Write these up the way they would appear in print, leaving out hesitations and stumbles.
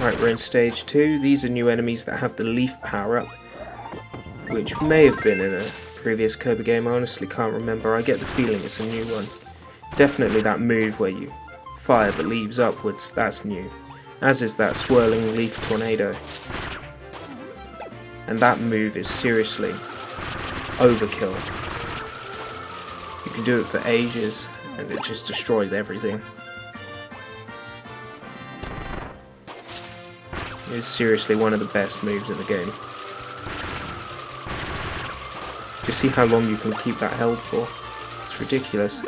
Right, we're in stage 2. These are new enemies that have the leaf power-up, which may have been in a previous Kirby game. I honestly can't remember. I get the feeling it's a new one. Definitely that move where you fire the leaves upwards, that's new. As is that swirling leaf tornado. And that move is seriously overkill. You can do it for ages and it just destroys everything. It is seriously one of the best moves in the game. Just see how long you can keep that held for. It's ridiculous.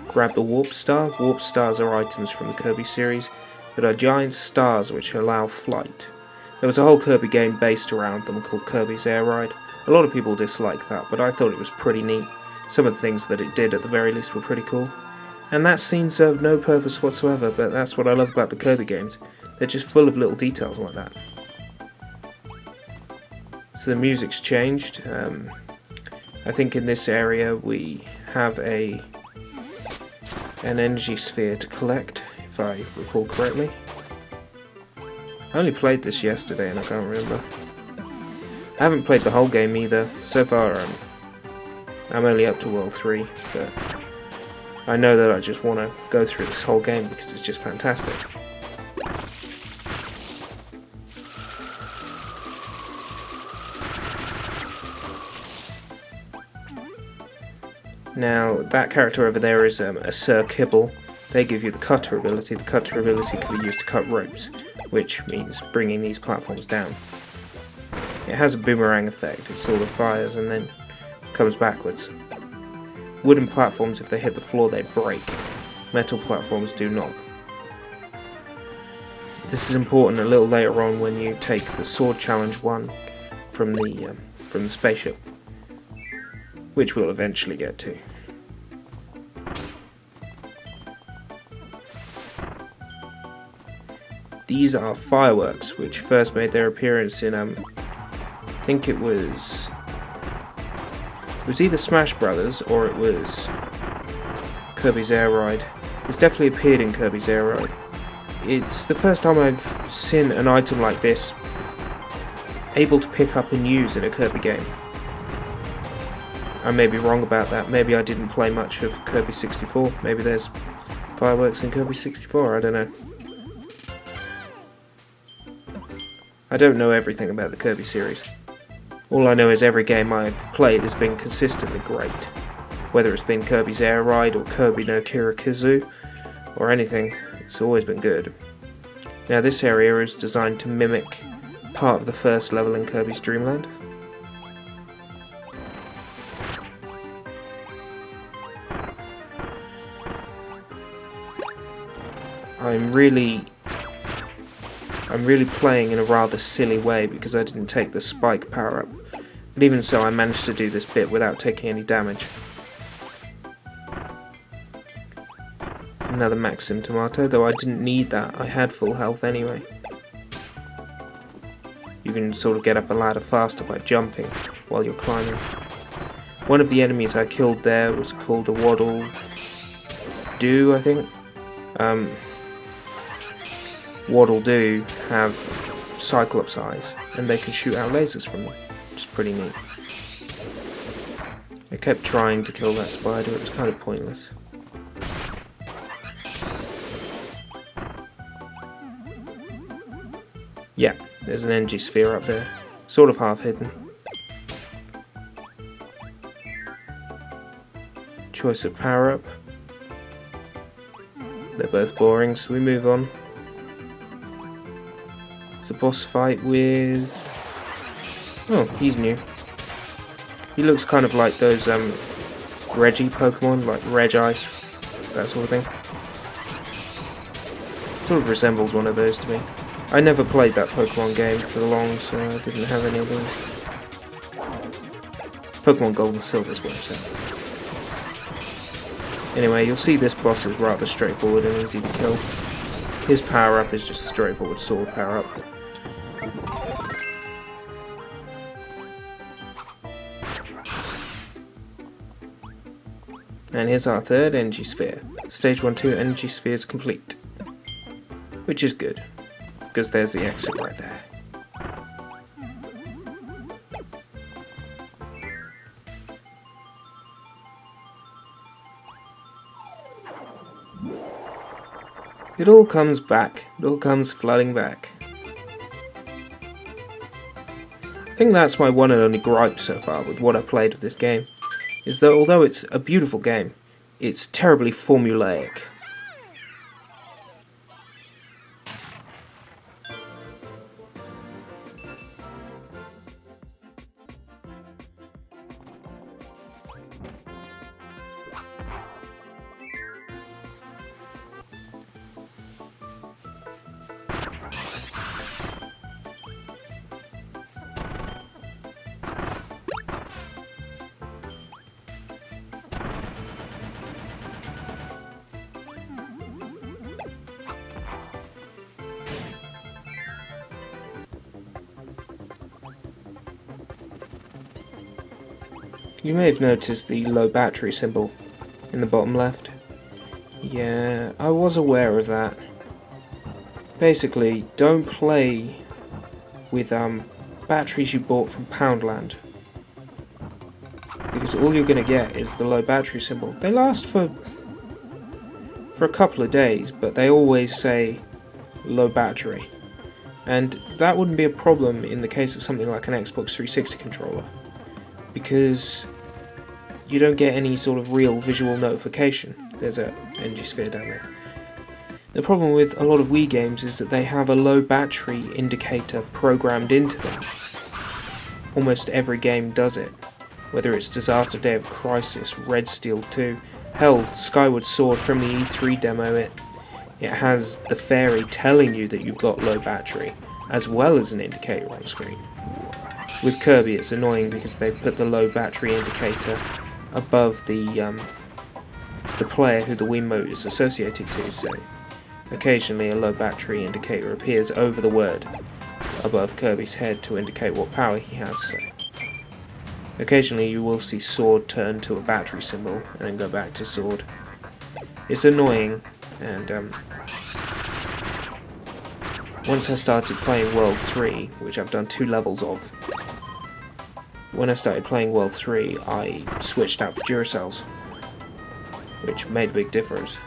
Grab the warp star. Warp stars are items from the Kirby series that are giant stars which allow flight. There was a whole Kirby game based around them called Kirby's Air Ride. A lot of people disliked that, but I thought it was pretty neat. Some of the things that it did at the very least were pretty cool. And that scene served no purpose whatsoever, but that's what I love about the Kirby games. They're just full of little details like that. So the music's changed. I think in this area we have an energy sphere to collect, if I recall correctly. I only played this yesterday and I can't remember. I haven't played the whole game either. So far I'm only up to World 3, but I know that I just want to go through this whole game because it's just fantastic. Now, that character over there is a Sir Kibble. They give you the cutter ability. The cutter ability can be used to cut ropes, which means bringing these platforms down. It has a boomerang effect. It sort of fires and then comes backwards. Wooden platforms, if they hit the floor, they break. Metal platforms do not. This is important a little later on when you take the Sword Challenge 1 from the spaceship, which we'll eventually get to. These are fireworks, which first made their appearance in, I think it was either Smash Brothers or it was Kirby's Air Ride. It's definitely appeared in Kirby's Air Ride. It's the first time I've seen an item like this able to pick up and use in a Kirby game. I may be wrong about that. Maybe I didn't play much of Kirby 64. Maybe there's fireworks in Kirby 64. I don't know. I don't know everything about the Kirby series. All I know is every game I've played has been consistently great. Whether it's been Kirby's Air Ride or Kirby no Kirikizu or anything, it's always been good. Now this area is designed to mimic part of the first level in Kirby's Dreamland. I'm really playing in a rather silly way because I didn't take the spike power up, but even so I managed to do this bit without taking any damage. Another Maxim Tomato, though I didn't need that, I had full health anyway. You can sort of get up a ladder faster by jumping while you're climbing. One of the enemies I killed there was called a Waddle Doo, I think. Waddle Doo have Cyclops eyes, and they can shoot out lasers from them, which is pretty neat. I kept trying to kill that spider, it was kind of pointless. Yeah, there's an energy sphere up there, sort of half hidden. Choice of power up. They're both boring, so we move on. The boss fight with... oh, he's new. He looks kind of like those Reggie Pokemon, like Regice, that sort of thing. Sort of resembles one of those to me. I never played that Pokemon game for long, so I didn't have any of those. Pokemon Gold and Silver is what I'm saying. Anyway, you'll see this boss is rather straightforward and easy to kill. His power up is just a straightforward sword power up. And here's our third energy sphere. Stage 1-2 energy spheres complete. Which is good, because there's the exit right there. It all comes back. It all comes flooding back. I think that's my one and only gripe so far with what I played of this game, is that although it's a beautiful game, it's terribly formulaic. You may have noticed the low battery symbol in the bottom left. Yeah, I was aware of that. Basically, don't play with batteries you bought from Poundland, because all you're going to get is the low battery symbol. They last for a couple of days, but they always say low battery. And that wouldn't be a problem in the case of something like an Xbox 360 controller, because you don't get any sort of real visual notification. There's an energy sphere down there. The problem with a lot of Wii games is that they have a low battery indicator programmed into them. Almost every game does it. Whether it's Disaster Day of Crisis, Red Steel 2, hell, Skyward Sword from the E3 demo, it has the fairy telling you that you've got low battery, as well as an indicator on screen. With Kirby it's annoying because they put the low battery indicator above the player who the Wiimote is associated to, so occasionally a low battery indicator appears over the word above Kirby's head to indicate what power he has. So occasionally you will see sword turn to a battery symbol and then go back to sword. It's annoying, and once I started playing World 3, which I've done 2 levels of, when I started playing World 3, I switched out for Duracells, which made a big difference.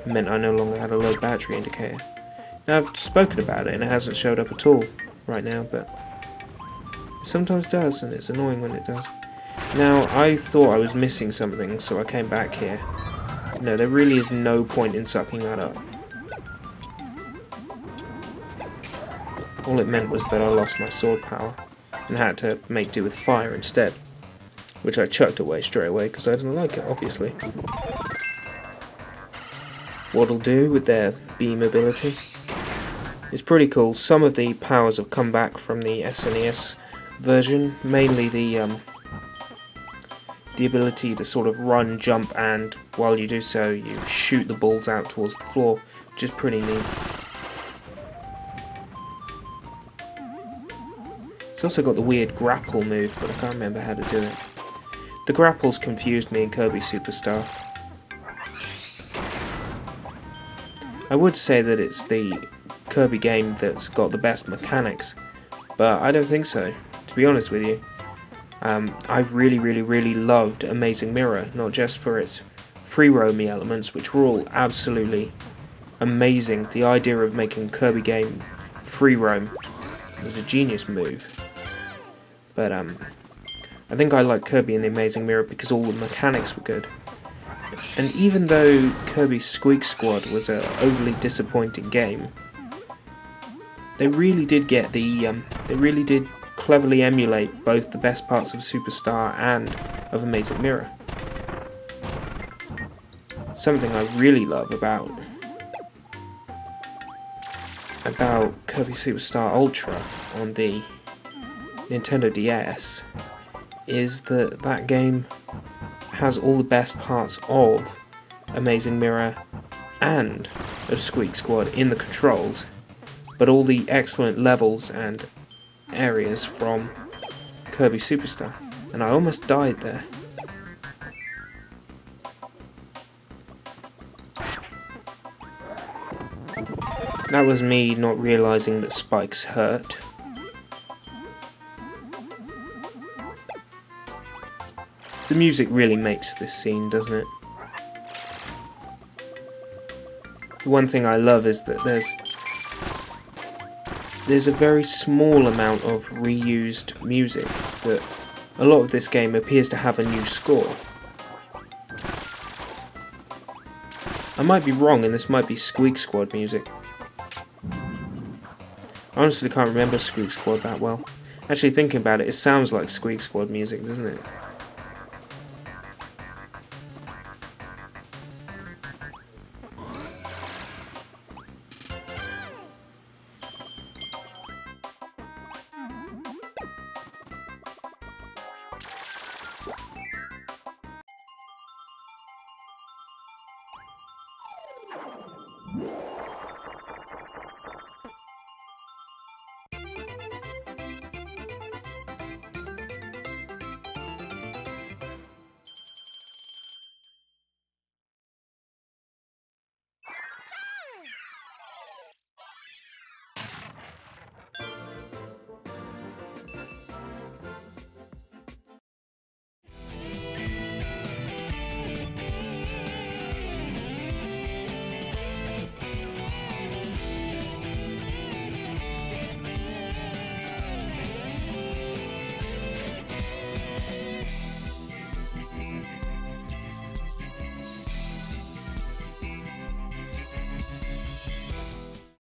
It meant I no longer had a low battery indicator. Now, I've spoken about it and it hasn't showed up at all right now, but it sometimes does, and it's annoying when it does. Now, I thought I was missing something, so I came back here. No, there really is no point in sucking that up. All it meant was that I lost my sword power and had to make do with fire instead, which I chucked away straight away because I didn't like it, obviously. What'll do with their beam ability is pretty cool. Some of the powers have come back from the SNES version, mainly the ability to sort of run, jump, and while you do so you shoot the balls out towards the floor, which is pretty neat. It's also got the weird grapple move, but I can't remember how to do it. The grapples confused me in Kirby Superstar. I would say that it's the Kirby game that's got the best mechanics, but I don't think so, to be honest with you. I really loved Amazing Mirror, not just for its free roamy elements, which were all absolutely amazing. The idea of making a Kirby game free roam was a genius move. But I think I like Kirby in the Amazing Mirror because all the mechanics were good. And even though Kirby's Squeak Squad was an overly disappointing game, they really did get they really did cleverly emulate both the best parts of Superstar and of Amazing Mirror. Something I really love about Kirby Superstar Ultra on the Nintendo DS is that that game has all the best parts of Amazing Mirror and of Squeak Squad in the controls, but all the excellent levels and areas from Kirby Superstar. And I almost died there. That was me not realising that spikes hurt. The music really makes this scene, doesn't it? The one thing I love is that there's a very small amount of reused music, that a lot of this game appears to have a new score. I might be wrong and this might be Squeak Squad music. I honestly can't remember Squeak Squad that well. Actually, thinking about it, it sounds like Squeak Squad music, doesn't it?